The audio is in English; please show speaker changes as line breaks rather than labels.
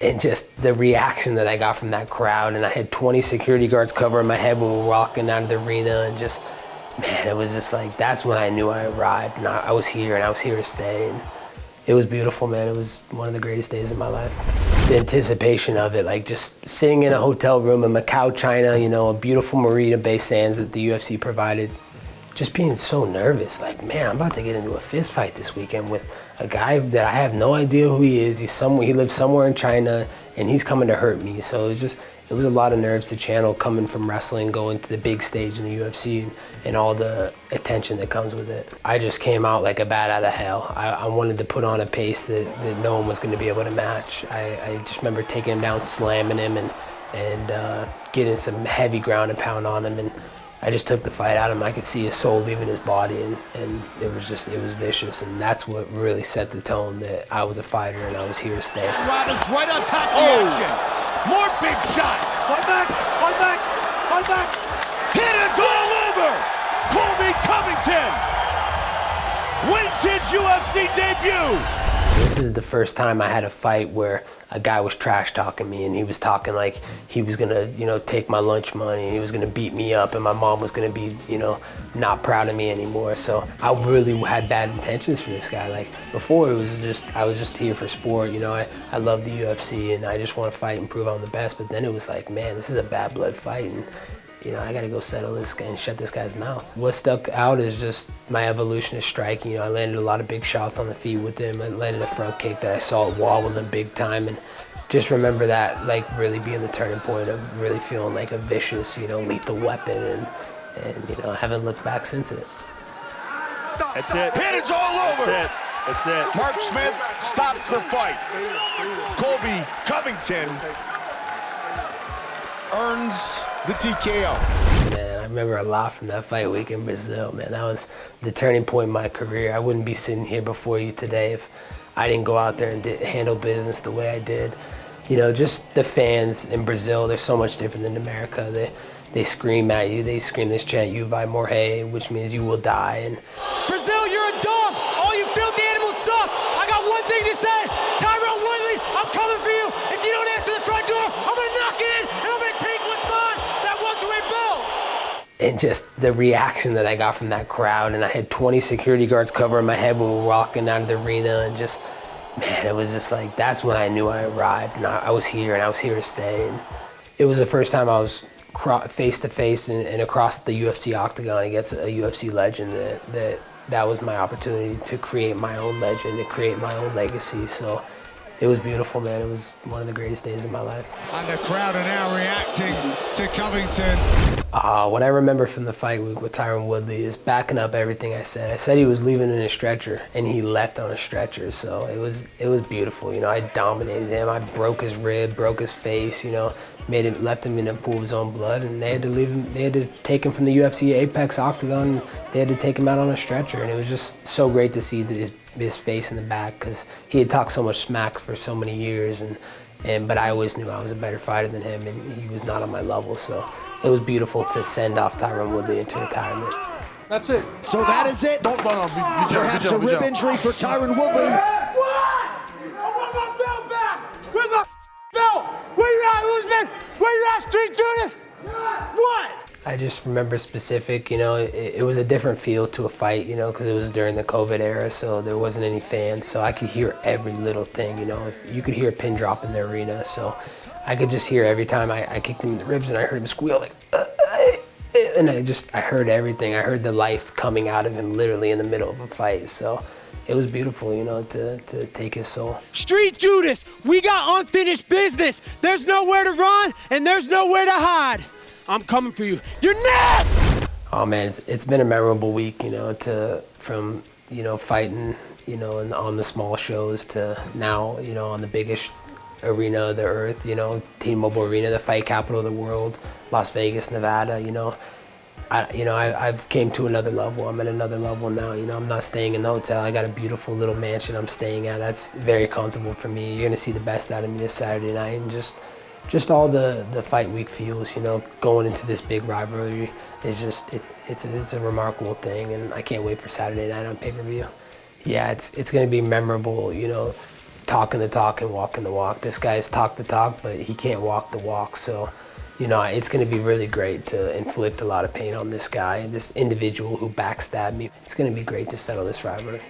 And just the reaction that I got from that crowd, and I had 20 security guards covering my head when we were walking out of the arena, and just, man, it was just like, that's when I knew I arrived, and I was here, and I was here to stay. And it was beautiful, man. It was one of the greatest days of my life. The anticipation of it, like just sitting in a hotel room in Macau, China, you know, a beautiful Marina Bay Sands that the UFC provided, just being so nervous, like, man, I'm about to get into a fist fight this weekend with a guy that I have no idea who he is. He lives somewhere in China, and he's coming to hurt me. So it was a lot of nerves to channel coming from wrestling, going to the big stage in the UFC, and all the attention that comes with it. I just came out like a bat out of hell. I wanted to put on a pace that no one was going to be able to match. I just remember taking him down, slamming him, and getting some heavy ground and pound on him. And I just took the fight out of him. I could see his soul leaving his body, and it was vicious. And that's what really set the tone that I was a fighter and I was here to stay.
Robbins right on top of the action. More big shots.
Fight back, fight back, fight back.
Hit is all over. Colby Covington wins his UFC debut.
This is the first time I had a fight where a guy was trash talking me, and he was talking like he was gonna, you know, take my lunch money, and he was gonna beat me up, and my mom was gonna be, you know, not proud of me anymore. So I really had bad intentions for this guy. Like before, I was just here for sport. You know, I love the UFC, and I just want to fight and prove I'm the best. But then it was like, man, this is a bad blood fight, and you know, I gotta go settle this guy and shut this guy's mouth. What stuck out is just my evolution of striking. You know, I landed a lot of big shots on the feet with him. I landed a front kick that I saw at wall with him big time, and just remember that, like, really being the turning point of really feeling like a vicious, you know, lethal weapon, and you know, I haven't looked back since it.
That's it.
Hit is all over.
That's it.
Mark Smith stops the fight. Colby Covington earns the TKO.
Man, I remember a lot from that fight week in Brazil, man. That was the turning point in my career. I wouldn't be sitting here before you today if I didn't go out there and handle business the way I did. You know, just the fans in Brazil, they're so much different than America. They scream at you, they scream this chant, "You vai morrer," which means you will die. And
Brazil, you're a dog. All you filthy animals suck. I got one thing to say. Tyrone Woodley, I'm coming for you. If you don't answer the front door, I'm gonna knock it in, and I'm gonna take what's mine, that welterweight belt.
And just the reaction that I got from that crowd, and I had 20 security guards covering my head when we were walking out of the arena, and just, man, it was just like, that's when I knew I arrived, and I was here, and I was here to stay. And it was the first time I was face to face and across the UFC octagon against a UFC legend. That was my opportunity to create my own legend, to create my own legacy. So it was beautiful, man. It was one of the greatest days of my life.
And the crowd are now reacting to Covington.
What I remember from the fight with Tyron Woodley is backing up everything I said. I said he was leaving in a stretcher, and he left on a stretcher. So it was beautiful. You know, I dominated him. I broke his rib, broke his face. You know, left him in a pool of his own blood, and they had to leave him. They had to take him from the UFC Apex octagon. They had to take him out on a stretcher, and it was just so great to see his face in the back, because he had talked so much smack for so many years, but I always knew I was a better fighter than him, and he was not on my level. So it was beautiful to send off Tyron Woodley into retirement.
That's it.
So that is it.
No,
Perhaps a rib injury for Tyron Woodley.
What? I want my belt back. Where's my belt? Where you at, Usman? Where you at, Street Judas? What?
I just remember specific, you know, it was a different feel to a fight, you know, because it was during the COVID era, so there wasn't any fans, so I could hear every little thing, you know. You could hear a pin drop in the arena, so I could just hear every time I kicked him in the ribs, and I heard him squeal like, and I heard everything. I heard the life coming out of him literally in the middle of a fight, so it was beautiful, you know, to take his soul.
Street Judas, we got unfinished business. There's nowhere to run, and there's nowhere to hide. I'm coming for you. You're next!
Oh man, it's been a memorable week, you know, from you know, fighting, you know, on the small shows to now, you know, on the biggest arena of the earth, you know, T-Mobile Arena, the fight capital of the world, Las Vegas, Nevada, you know. I've came to another level. I'm at another level now. You know, I'm not staying in the hotel. I got a beautiful little mansion I'm staying at. That's very comfortable for me. You're gonna see the best out of me this Saturday night, and just all the fight week feels, you know, going into this big rivalry is just, it's a remarkable thing, and I can't wait for Saturday night on pay-per-view. Yeah, it's gonna be memorable, you know, talking the talk and walking the walk. This guy's talk the talk, but he can't walk the walk. So, you know, it's going to be really great to inflict a lot of pain on this guy, this individual who backstabbed me. It's going to be great to settle this rivalry.